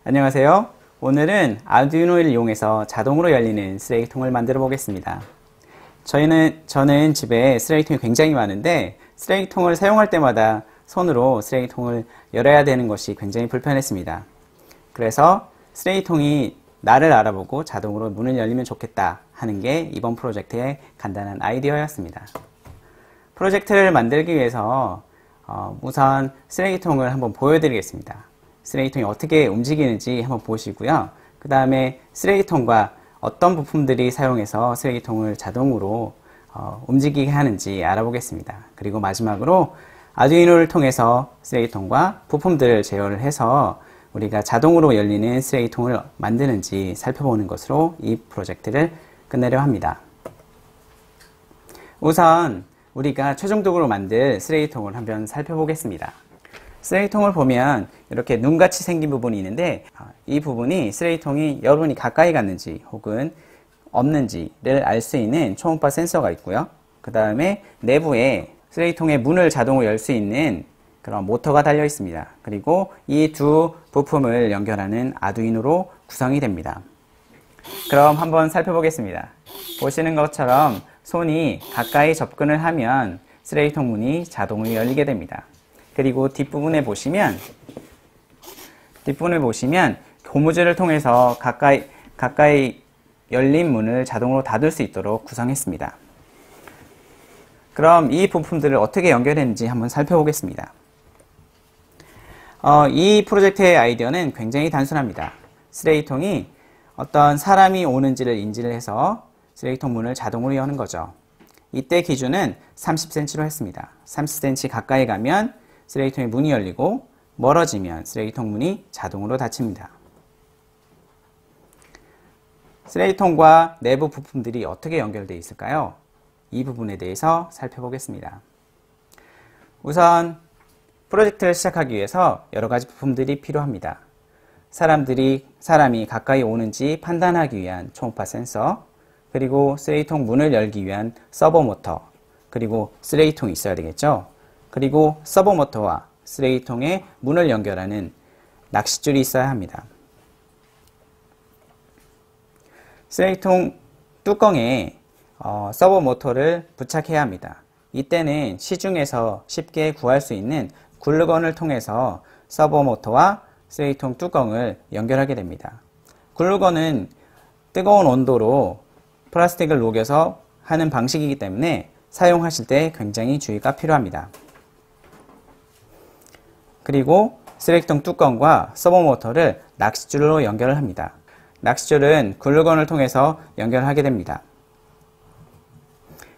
안녕하세요. 오늘은 아두이노를 이용해서 자동으로 열리는 쓰레기통을 만들어 보겠습니다. 저는 집에 쓰레기통이 굉장히 많은데 쓰레기통을 사용할 때마다 손으로 쓰레기통을 열어야 되는 것이 굉장히 불편했습니다. 그래서 쓰레기통이 나를 알아보고 자동으로 문을 열리면 좋겠다 하는 게 이번 프로젝트의 간단한 아이디어였습니다. 프로젝트를 만들기 위해서 우선 쓰레기통을 한번 보여드리겠습니다. 쓰레기통이 어떻게 움직이는지 한번 보시고요. 그 다음에 쓰레기통과 어떤 부품들이 사용해서 쓰레기통을 자동으로 움직이게 하는지 알아보겠습니다. 그리고 마지막으로 아두이노를 통해서 쓰레기통과 부품들을 제어를 해서 우리가 자동으로 열리는 쓰레기통을 만드는지 살펴보는 것으로 이 프로젝트를 끝내려 합니다. 우선 우리가 최종적으로 만들 쓰레기통을 한번 살펴보겠습니다. 쓰레기통을 보면 이렇게 눈같이 생긴 부분이 있는데 이 부분이 쓰레기통이 여러분이 가까이 갔는지 혹은 없는지를 알 수 있는 초음파 센서가 있고요. 그 다음에 내부에 쓰레기통의 문을 자동으로 열 수 있는 그런 모터가 달려 있습니다. 그리고 이 두 부품을 연결하는 아두이노로 구성이 됩니다. 그럼 한번 살펴보겠습니다. 보시는 것처럼 손이 가까이 접근을 하면 쓰레기통 문이 자동으로 열리게 됩니다. 그리고 뒷부분에 보시면 고무줄을 통해서 가까이 열린 문을 자동으로 닫을 수 있도록 구성했습니다. 그럼 이 부품들을 어떻게 연결했는지 한번 살펴보겠습니다. 이 프로젝트의 아이디어는 굉장히 단순합니다. 쓰레기통이 어떤 사람이 오는지를 인지를 해서 쓰레기통 문을 자동으로 여는 거죠. 이때 기준은 30cm로 했습니다. 30cm 가까이 가면 쓰레기통의 문이 열리고 멀어지면 쓰레기통 문이 자동으로 닫힙니다. 쓰레기통과 내부 부품들이 어떻게 연결되어 있을까요? 이 부분에 대해서 살펴보겠습니다. 우선 프로젝트를 시작하기 위해서 여러 가지 부품들이 필요합니다. 사람이 가까이 오는지 판단하기 위한 초음파 센서, 그리고 쓰레기통 문을 열기 위한 서버 모터, 그리고 쓰레기통이 있어야 되겠죠? 그리고 서버 모터와 쓰레기통의 문을 연결하는 낚싯줄이 있어야 합니다. 쓰레기통 뚜껑에 서버 모터를 부착해야 합니다. 이때는 시중에서 쉽게 구할 수 있는 글루건을 통해서 서버 모터와 쓰레기통 뚜껑을 연결하게 됩니다. 글루건은 뜨거운 온도로 플라스틱을 녹여서 하는 방식이기 때문에 사용하실 때 굉장히 주의가 필요합니다. 그리고 쓰레기통 뚜껑과 서버 모터를 낚싯줄로 연결을 합니다. 낚싯줄은 글루건을 통해서 연결하게 됩니다.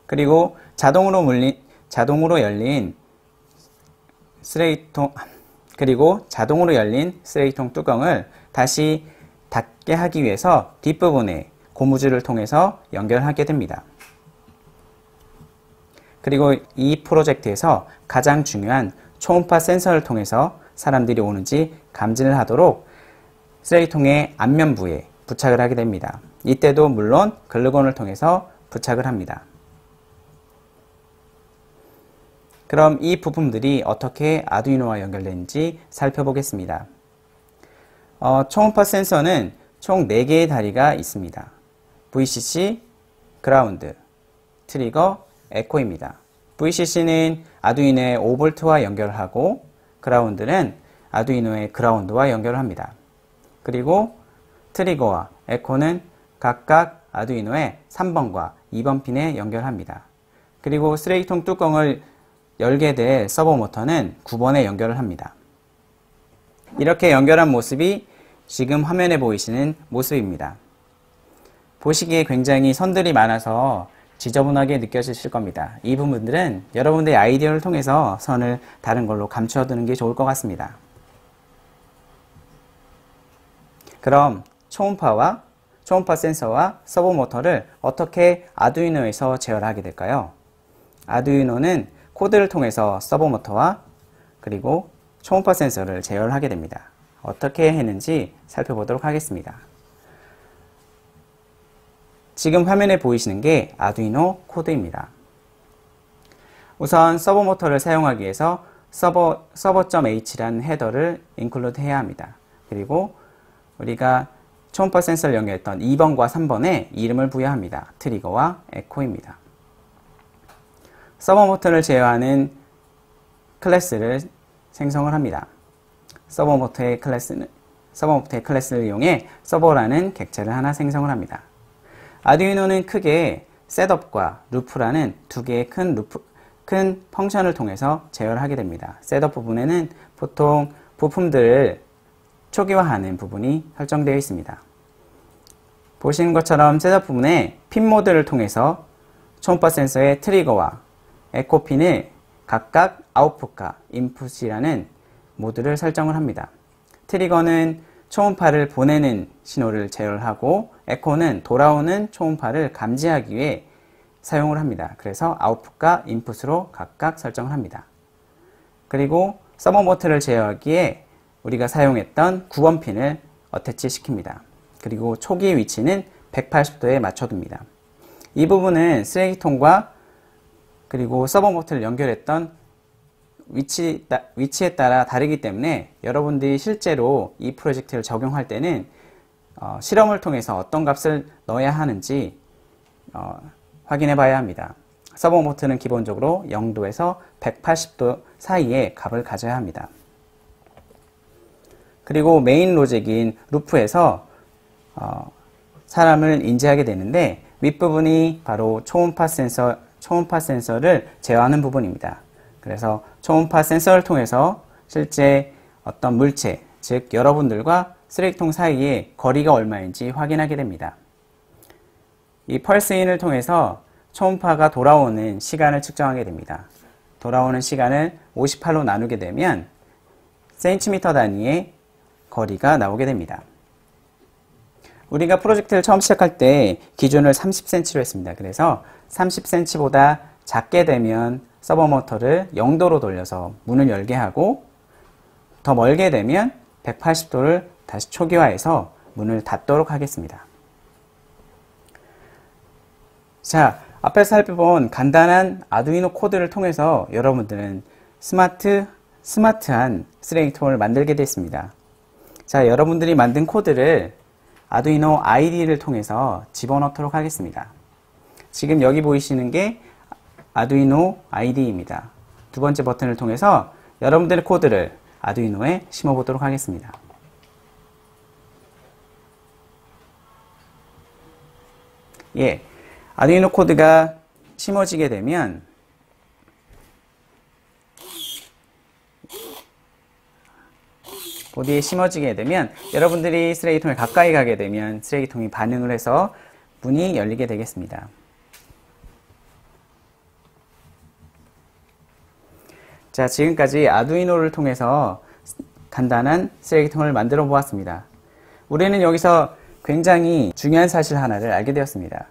그리고 자동으로 열린 쓰레기통 뚜껑을 다시 닫게 하기 위해서 뒷부분에 고무줄을 통해서 연결하게 됩니다. 그리고 이 프로젝트에서 가장 중요한 초음파 센서를 통해서 사람들이 오는지 감지를 하도록 쓰레기통의 앞면부에 부착을 하게 됩니다. 이때도 물론 글루건을 통해서 부착을 합니다. 그럼 이 부품들이 어떻게 아두이노와 연결되는지 살펴보겠습니다. 초음파 센서는 총 4개의 다리가 있습니다. VCC, 그라운드, 트리거, 에코입니다. VCC는 아두이노의 5V와 연결하고 그라운드는 아두이노의 그라운드와 연결합니다. 그리고 트리거와 에코는 각각 아두이노의 3번과 2번 핀에 연결합니다. 그리고 쓰레기통 뚜껑을 열게 될 서버 모터는 9번에 연결을 합니다. 이렇게 연결한 모습이 지금 화면에 보이시는 모습입니다. 보시기에 굉장히 선들이 많아서 지저분하게 느껴지실 겁니다. 이 부분들은 여러분들의 아이디어를 통해서 선을 다른 걸로 감추어 두는 게 좋을 것 같습니다. 그럼 초음파 센서와 서버 모터를 어떻게 아두이노에서 제어하게 될까요? 아두이노는 코드를 통해서 서버 모터와 그리고 초음파 센서를 제어하게 됩니다. 어떻게 했는지 살펴보도록 하겠습니다. 지금 화면에 보이시는 게 아두이노 코드입니다. 우선 서버 모터를 사용하기 위해서 서버.h라는 헤더를 인클루드 해야 합니다. 그리고 우리가 초음파 센서를 연결했던 2번과 3번에 이름을 부여합니다. 트리거와 에코입니다. 서버 모터를 제어하는 클래스를 생성을 합니다. 서버 모터의 클래스를 이용해 서버라는 객체를 하나 생성을 합니다. 아두이노는 크게 셋업과 루프라는 두 개의 큰 펑션을 통해서 제어를 하게 됩니다. 셋업 부분에는 보통 부품들을 초기화하는 부분이 설정되어 있습니다. 보시는 것처럼 셋업 부분에 핀 모드를 통해서 초음파 센서의 트리거와 에코 핀을 각각 아웃풋과 인풋이라는 모드를 설정을 합니다. 트리거는 초음파를 보내는 신호를 제어를 하고 에코는 돌아오는 초음파를 감지하기 위해 사용을 합니다. 그래서 아웃풋과 인풋으로 각각 설정을 합니다. 그리고 서버 모터를 제어하기에 우리가 사용했던 9번 핀을 어태치 시킵니다. 그리고 초기 위치는 180도에 맞춰둡니다. 이 부분은 쓰레기통과 그리고 서버 모터를 연결했던 위치에 따라 다르기 때문에 여러분들이 실제로 이 프로젝트를 적용할 때는 실험을 통해서 어떤 값을 넣어야 하는지 확인해 봐야 합니다. 서버 모터는 기본적으로 0도에서 180도 사이의 값을 가져야 합니다. 그리고 메인 로직인 루프에서 사람을 인지하게 되는데 윗부분이 바로 초음파 센서를 제어하는 부분입니다. 그래서 초음파 센서를 통해서 실제 어떤 물체, 즉 여러분들과 쓰레기통 사이의 거리가 얼마인지 확인하게 됩니다. 이 펄스인을 통해서 초음파가 돌아오는 시간을 측정하게 됩니다. 돌아오는 시간을 58로 나누게 되면 센티미터 단위의 거리가 나오게 됩니다. 우리가 프로젝트를 처음 시작할 때 기준을 30cm로 했습니다. 그래서 30cm보다 작게 되면 서버 모터를 0도로 돌려서 문을 열게 하고 더 멀게 되면 180도를 다시 초기화해서 문을 닫도록 하겠습니다. 자, 앞에서 살펴본 간단한 아두이노 코드를 통해서 여러분들은 스마트한 쓰레기통을 만들게 됐습니다. 자, 여러분들이 만든 코드를 아두이노 IDE를 통해서 집어넣도록 하겠습니다. 지금 여기 보이시는 게 아두이노 IDE입니다. 두 번째 버튼을 통해서 여러분들의 코드를 아두이노에 심어보도록 하겠습니다. 예, 아두이노 코드가 심어지게 되면 보드에 심어지게 되면 여러분들이 쓰레기통에 가까이 가게 되면 쓰레기통이 반응을 해서 문이 열리게 되겠습니다. 자, 지금까지 아두이노를 통해서 간단한 쓰레기통을 만들어 보았습니다. 우리는 여기서 굉장히 중요한 사실 하나를 알게 되었습니다.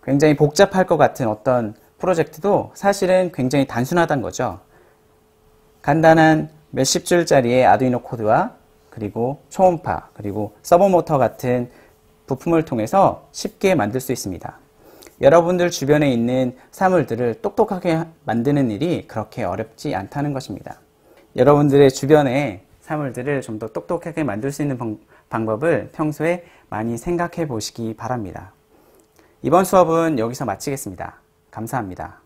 굉장히 복잡할 것 같은 어떤 프로젝트도 사실은 굉장히 단순하다는 거죠. 간단한 몇십 줄짜리의 아두이노 코드와 그리고 초음파, 그리고 서버 모터 같은 부품을 통해서 쉽게 만들 수 있습니다. 여러분들 주변에 있는 사물들을 똑똑하게 만드는 일이 그렇게 어렵지 않다는 것입니다. 여러분들의 주변의 사물들을 좀 더 똑똑하게 만들 수 있는 방법을 평소에 많이 생각해 보시기 바랍니다. 이번 수업은 여기서 마치겠습니다. 감사합니다.